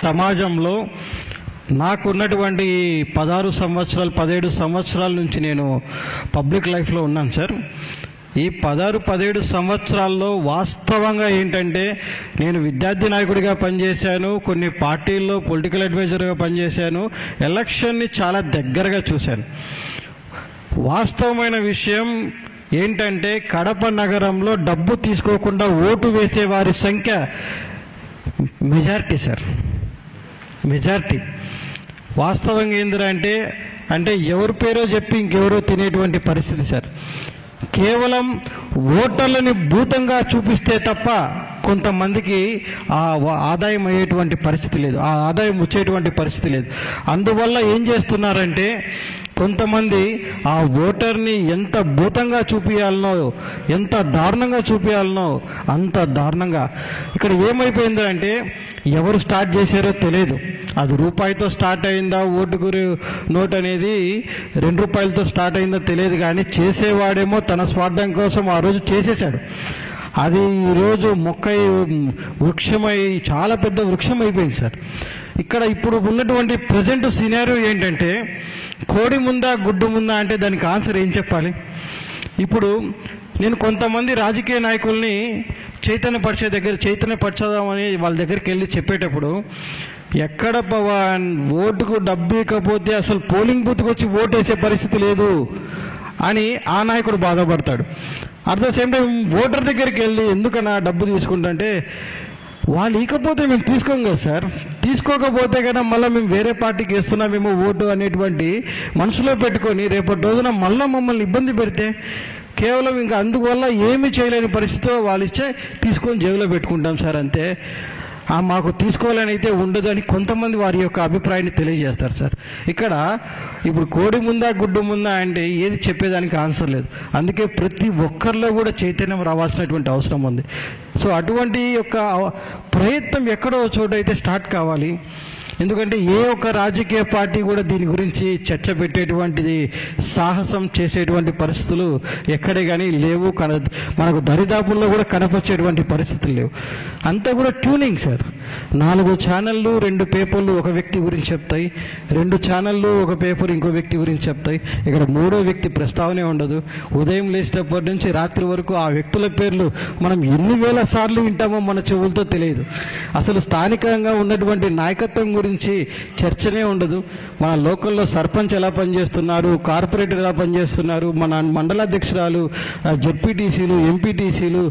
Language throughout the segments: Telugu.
సమాజంలో నాకున్నటువంటి 16 సంవత్సరాలు 17 సంవత్సరాల నుంచి నేను పబ్లిక్ లైఫ్లో ఉన్నాను సార్. ఈ 16-17 సంవత్సరాల్లో వాస్తవంగా ఏంటంటే నేను విద్యార్థి నాయకుడిగా పనిచేశాను, కొన్ని పార్టీల్లో పొలిటికల్ అడ్వైజర్గా పనిచేశాను, ఎలక్షన్ని చాలా దగ్గరగా చూశాను. వాస్తవమైన విషయం ఏంటంటే కడప నగరంలో డబ్బు తీసుకోకుండా ఓటు వేసే వారి సంఖ్య మెజారిటీ సార్, మెజారిటీ. వాస్తవంగా ఏంటంటే అంటే ఎవరి పేరో చెప్పి ఇంకెవరో తినేటువంటి పరిస్థితి సార్. కేవలం ఓటర్లని భూతంగా చూపిస్తే తప్ప కొంతమందికి ఆ ఆదాయం అయ్యేటువంటి పరిస్థితి లేదు, ఆ ఆదాయం వచ్చేటువంటి పరిస్థితి లేదు. అందువల్ల ఏం చేస్తున్నారంటే కొంతమంది ఆ ఓటర్ని ఎంత భూతంగా చూపించాలనో, ఎంత దారుణంగా చూపించాలనో అంత దారుణంగా. ఇక్కడ ఏమైపోయిందంటే ఎవరు స్టార్ట్ చేశారో తెలియదు. అది రూపాయితో స్టార్ట్ అయిందా, ఓటుకు నోట్ అనేది 2 రూపాయలతో స్టార్ట్ అయిందో తెలియదు, కానీ చేసేవాడేమో తన స్వార్థం కోసం ఆ రోజు చేసేసాడు. అది ఈరోజు మొక్కై వృక్షమై చాలా పెద్ద వృక్షం అయిపోయింది సార్. ఇక్కడ ఇప్పుడు ఉన్నటువంటి ప్రజెంట్ సినారియో ఏంటంటే కోడి ముందా గుడ్డు ముందా అంటే దానికి ఆన్సర్ ఏం చెప్పాలి? ఇప్పుడు నేను కొంతమంది రాజకీయ నాయకుల్ని చైతన్యపరచదామని వాళ్ళ దగ్గరికి వెళ్ళి చెప్పేటప్పుడు ఎక్కడ ఓటుకు డబ్బు ఇకపోతే అసలు పోలింగ్ బూత్కి వచ్చి ఓటు వేసే పరిస్థితి లేదు అని ఆ నాయకుడు బాధపడతాడు. At the same time voter దగ్గరికి వెళ్ళి ఎందుకన్నా డబ్బు తీసుకుంటుంటే వాళ్ళు ఇకపోతే మేము తీసుకోం కదా సార్, తీసుకోకపోతే కదా మళ్ళీ మేము వేరే పార్టీకి వేస్తున్నామేమో ఓటు అనేటువంటి మనసులో పెట్టుకొని రేపటి రోజున మళ్ళీ మమ్మల్ని ఇబ్బంది పెడితే కేవలం ఇంకా అందువల్ల ఏమీ చేయలేని పరిస్థితిలో వాళ్ళు ఇచ్చే తీసుకొని జేబులో పెట్టుకుంటాం సార్, అంతే. మాకు తీసుకోవాలని అయితే ఉండదు అని కొంతమంది వారి యొక్క అభిప్రాయాన్ని తెలియజేస్తారు సార్. ఇక్కడ ఇప్పుడు కోడి ముందా గుడ్డు ముందా అంటే ఏది చెప్పేదానికి ఆన్సర్ లేదు. అందుకే ప్రతి ఒక్కరిలో కూడా చైతన్యం రావాల్సినటువంటి అవసరం ఉంది. సో అటువంటి యొక్క ప్రయత్నం ఎక్కడో చోట అయితే స్టార్ట్ కావాలి. ఎందుకంటే ఏ ఒక్క రాజకీయ పార్టీ కూడా దీని గురించి చర్చ పెట్టేటువంటిది సాహసం చేసేటువంటి పరిస్థితులు ఎక్కడే కానీ లేవు, మనకు దరిదాపుల్లో కూడా కనపరిచేటువంటి పరిస్థితులు లేవు. అంతా కూడా ట్యూనింగ్ సార్. 4 ఛానళ్ళు 2 పేపర్లు ఒక వ్యక్తి గురించి చెప్తాయి, 2 ఛానళ్ళు ఒక పేపర్ ఇంకో వ్యక్తి గురించి చెప్తాయి. ఇక్కడ 3వ వ్యక్తి ప్రస్తావనే ఉండదు. ఉదయం లేచినప్పటి నుంచి రాత్రి వరకు ఆ వ్యక్తుల పేర్లు మనం ఎన్ని వేల సార్లు వింటామో మన చెవులతో తెలియదు. అసలు స్థానికంగా ఉన్నటువంటి నాయకత్వం గురించి చర్చనే ఉండదు. మన లోకల్లో సర్పంచ్ ఎలా పనిచేస్తున్నారు, కార్పొరేటర్ ఎలా పనిచేస్తున్నారు, మన మండలాధ్యక్షురాలు, జెడ్పీటీసీలు, ఎంపీటీసీలు,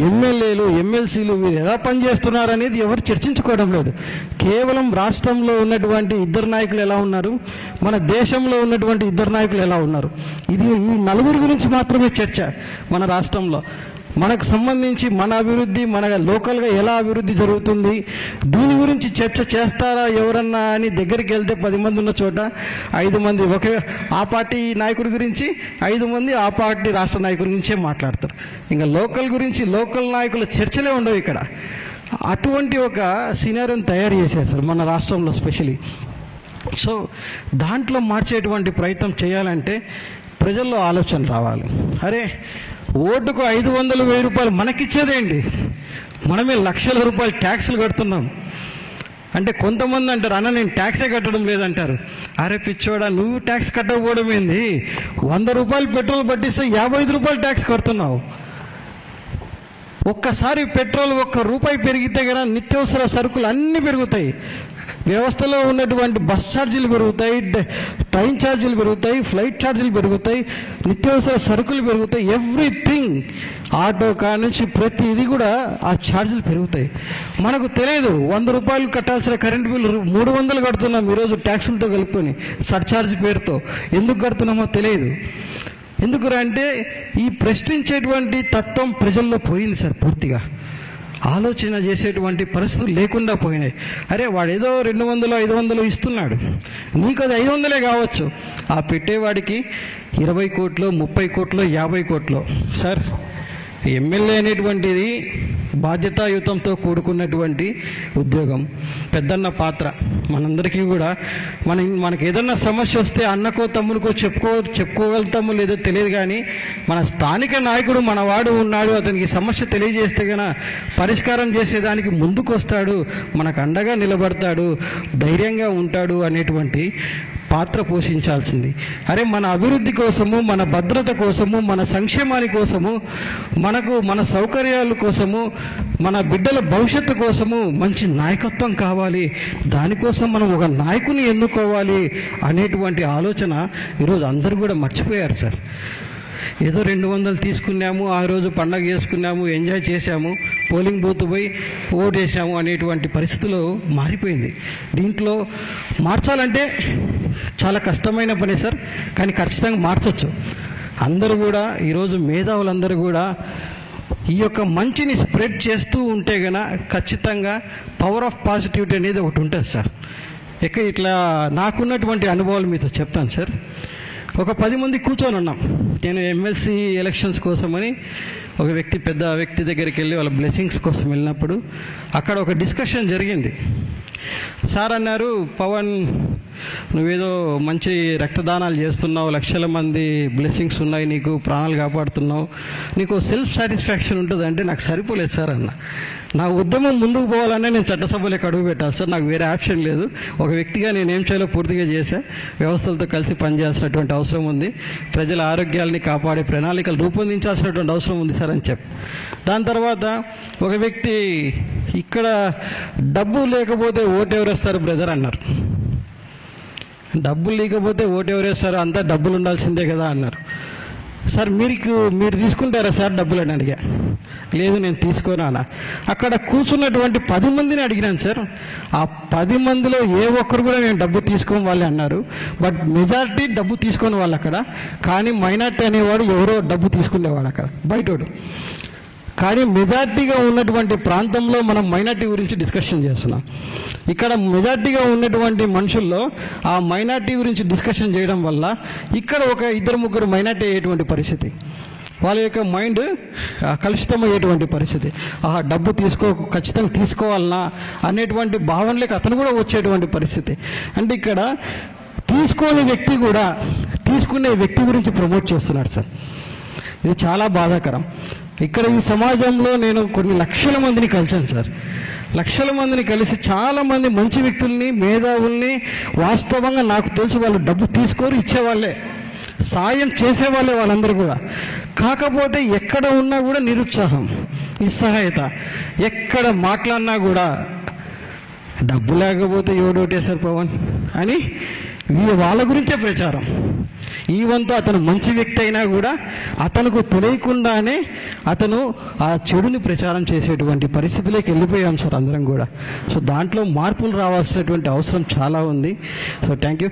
ఎమ్మెల్యేలు, ఎమ్మెల్సీలు వీరు ఎలా పనిచేస్తున్నారు అనేది ఎవరు చర్చించుకోవడం లేదు. కేవలం రాష్ట్రంలో ఉన్నటువంటి 2 నాయకులు ఎలా ఉన్నారు, మన దేశంలో ఉన్నటువంటి 2 నాయకులు ఎలా ఉన్నారు, ఇది ఈ 4 గురించి మాత్రమే చర్చ. మన రాష్ట్రంలో మనకు సంబంధించి మన అభివృద్ధి, మన లోకల్గా ఎలా అభివృద్ధి జరుగుతుంది దీని గురించి చర్చ చేస్తారా ఎవరన్నా అని దగ్గరికి వెళ్తే 10 మంది ఉన్న చోట 5 మంది ఒకే ఆ పార్టీ నాయకుడి గురించి, 5 మంది ఆ పార్టీ రాష్ట్ర నాయకుడి గురించే మాట్లాడతారు. ఇంకా లోకల్ గురించి లోకల్ నాయకుల చర్చలే ఉండవు ఇక్కడ. అటువంటి ఒక సినారియోని తయారు చేశారు సార్ మన రాష్ట్రంలో స్పెషలీ. సో దాంట్లో మార్చేటువంటి ప్రయత్నం చేయాలంటే ప్రజల్లో ఆలోచన రావాలి. అరే ఓటుకు 500-1000 రూపాయలు మనకిచ్చేదేంటి, మనమే లక్షల రూపాయలు ట్యాక్సులు కడుతున్నాం అంటే కొంతమంది అంటారు అన్న నేను ట్యాక్సే కట్టడం లేదంటారు. అరే పిచ్చోడా, నువ్వు ట్యాక్స్ కట్టకపోవడం ఏంది? 100 రూపాయలు పెట్రోల్ పట్టిస్తే 55 రూపాయలు ట్యాక్స్ కడుతున్నావు. ఒక్కసారి పెట్రోల్ 1 రూపాయి పెరిగితే కదా నిత్యావసర సరుకులు అన్నీ పెరుగుతాయి. వ్యవస్థలో ఉన్నటువంటి బస్ ఛార్జీలు పెరుగుతాయి, ట్రైన్ ఛార్జీలు పెరుగుతాయి, ఫ్లైట్ ఛార్జీలు పెరుగుతాయి, నిత్యావసర సరుకులు పెరుగుతాయి, ఎవ్రీథింగ్ ఆటో కానుంచి ప్రతిదీ కూడా ఆ ఛార్జీలు పెరుగుతాయి. మనకు తెలియదు 100 రూపాయలు కట్టాల్సిన కరెంటు బిల్లు 300 కడుతున్నాం ఈరోజు ట్యాక్సులతో కలుపుకొని, సర్ఛార్జ్ పేరుతో. ఎందుకు కడుతున్నామో తెలియదు. ఎందుకంటే ఈ ప్రశ్నించేటువంటి తత్వం ప్రజల్లో పోయింది సార్. పూర్తిగా ఆలోచన చేసేటువంటి పరిస్థితులు లేకుండా పోయినాయి. అరే వాడు ఏదో 200-500 ఇస్తున్నాడు, నీకు అది 500 కావచ్చు, ఆ పెట్టేవాడికి 20 కోట్లు, 30 కోట్లు, 50 కోట్లు. సార్ ఎమ్మెల్యే అనేటువంటిది బాధ్యతాయుతంతో కూడుకున్నటువంటి ఉద్యోగం. పెద్దన్న పాత్ర మనందరికీ కూడా మనకి ఏదన్నా సమస్య వస్తే అన్నకో తమ్మునికో చెప్పుకోగలుగుతామో లేదో తెలియదు, కానీ మన స్థానిక నాయకుడు మనవాడు ఉన్నాడు, అతనికి సమస్య తెలియజేస్తే గన పరిష్కారం చేసేదానికి ముందుకు వస్తాడు, మనకు అండగా నిలబడతాడు, ధైర్యంగా ఉంటాడు అనేటువంటి పాత్ర పోషించాల్సింది. అరే మన అభివృద్ధి కోసము, మన భద్రత కోసము, మన సంక్షేమాని కోసము, మన సౌకర్యాల కోసము, మన బిడ్డల భవిష్యత్తు కోసము మంచి నాయకత్వం కావాలి, దానికోసం మనం ఒక నాయకుని ఎన్నుకోవాలి అనేటువంటి ఆలోచన ఈరోజు అందరూ కూడా మర్చిపోయారు సార్. ఏదో 200 తీసుకున్నాము, ఆ రోజు పండగ చేసుకున్నాము, ఎంజాయ్ చేశాము, పోలింగ్ బూత్ పోయి ఓటు వేసాము అనేటువంటి పరిస్థితులు మారిపోయింది. దీంట్లో మార్చాలంటే చాలా కష్టమైన పని సార్, కానీ ఖచ్చితంగా మార్చవచ్చు. అందరూ కూడా ఈరోజు మేధావులందరూ కూడా ఈ యొక్క మంచిని స్ప్రెడ్ చేస్తూ ఉంటే గన ఖచ్చితంగా పవర్ ఆఫ్ పాజిటివిటీ అనేది ఒకటి ఉంటుంది సార్. ఇట్లా నాకున్నటువంటి అనుభవాలు మీతో చెప్తాను సార్. ఒక 10 మంది కూర్చొని ఉన్నాం. నేను ఎమ్మెల్సీ ఎలక్షన్స్ కోసమని ఒక పెద్ద వ్యక్తి దగ్గరికి వెళ్ళి వాళ్ళ బ్లెస్సింగ్స్ కోసం వెళ్ళినప్పుడు అక్కడ ఒక డిస్కషన్ జరిగింది. సార్ అన్నారు, పవన్ నువ్వేదో మంచి రక్తదానాలు చేస్తున్నావు, లక్షల మంది బ్లెస్సింగ్స్ ఉన్నాయి, నీకు ప్రాణాలు కాపాడుతున్నావు, నీకు సెల్ఫ్ సాటిస్ఫాక్షన్ ఉంటుంది అంటే నాకు సరిపోలేదు సార్ అన్న. నా ఉద్యమం ముందుకు పోవాలనే నేను చట్టసభలోకి అడుగు పెట్టాలి సార్, నాకు వేరే ఆప్షన్ లేదు. ఒక వ్యక్తిగా నేనేం చేయాలో పూర్తిగా చేశా, వ్యవస్థలతో కలిసి పనిచేయాల్సినటువంటి అవసరం ఉంది, ప్రజల ఆరోగ్యాలని కాపాడే ప్రణాళికలు రూపొందించాల్సినటువంటి అవసరం ఉంది సార్ అని చెప్పి, దాని తర్వాత ఒక వ్యక్తి ఇక్కడ డబ్బు లేకపోతే ఓటు ఎవరేస్తారు బ్రదర్ అన్నారు. డబ్బులు లేకపోతే ఓటు ఎవరేస్తారు, అంతా డబ్బులు ఉండాల్సిందే కదా అన్నారు. సార్ మీరు తీసుకుంటారా సార్ డబ్బులు అని అడిగా. లేదు నేను తీసుకోను అన్న. అక్కడ కూర్చున్నటువంటి 10 మందిని అడిగినాను సార్. ఆ 10 మందిలో ఏ ఒక్కరు కూడా నేను డబ్బు తీసుకోని వాళ్ళే అన్నారు. బట్ మెజారిటీ డబ్బు తీసుకొని వాళ్ళు అక్కడ, కానీ మైనార్టీ అనేవాడు ఎవరో డబ్బు తీసుకునేవాడు అక్కడ బయటోడు. కానీ మెజార్టీగా ఉన్నటువంటి ప్రాంతంలో మనం మైనార్టీ గురించి డిస్కషన్ చేస్తున్నాం. ఇక్కడ మెజార్టీగా ఉన్నటువంటి మనుషుల్లో ఆ మైనార్టీ గురించి డిస్కషన్ చేయడం వల్ల ఇక్కడ ఒక 2-3 మైనార్టీ అయ్యేటువంటి పరిస్థితి, వాళ్ళ యొక్క మైండ్ కలుషితమయ్యేటువంటి పరిస్థితి. డబ్బు ఖచ్చితంగా తీసుకోవాలన్నా అనేటువంటి భావనలోకి అతను కూడా వచ్చేటువంటి పరిస్థితి. అంటే ఇక్కడ తీసుకునే వ్యక్తి గురించి ప్రమోట్ చేస్తున్నాడు సార్. ఇది చాలా బాధాకరం. ఇక్కడ ఈ సమాజంలో నేను కొన్ని లక్షల మందిని కలిశాను సార్. లక్షల మందిని కలిసి చాలామంది మంచి వ్యక్తుల్ని, మేధావుల్ని, వాస్తవంగా నాకు తెలుసు వాళ్ళు డబ్బు తీసుకోరు, ఇచ్చేవాళ్ళే, సాయం చేసేవాళ్ళే వాళ్ళందరూ కూడా. కాకపోతే ఎక్కడ ఉన్నా కూడా నిరుత్సాహం, నిస్సహాయత, ఎక్కడ మాట్లాడినా కూడా డబ్బు లేకపోతే ఎవడోటేశారు పవన్ అని వాళ్ళ గురించే ప్రచారం. ఈవంతో అతను మంచి వ్యక్తి అయినా కూడా అతనుకు తెలియకుండానే అతను ఆ చెడుని ప్రచారం చేసేటువంటి పరిస్థితిలోకి వెళ్ళిపోయాం సార్ అందరం కూడా. సో దాంట్లో మార్పులు రావాల్సినటువంటి అవసరం చాలా ఉంది. So thank you.